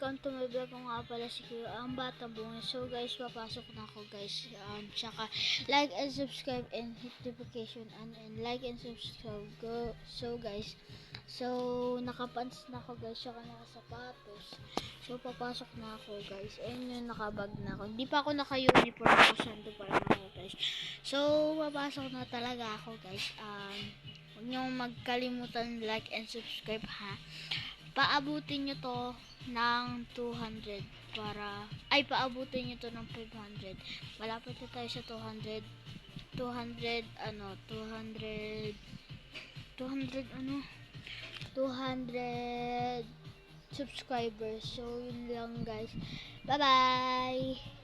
welcome to my vlog. Kung nga pala si Kuya, ang Batang Bungay. So guys, papasok na ako guys. Tsaka like and subscribe and hit notification and like and subscribe. Go. So guys, nakapants na ako guys, tsaka nakasapatos. So papasok na ako guys. Ayun yung nakabag na ako. Hindi pa ako naka-uniform ako, sando pa lang ako guys. So papasok na talaga ako guys. Huwag niyong magkalimutan like and subscribe ha. Paabutin nyo to ng 200 paabutin nyo to ng 500. Malapit na tayo sa 200 subscribers. So yun lang guys, bye bye.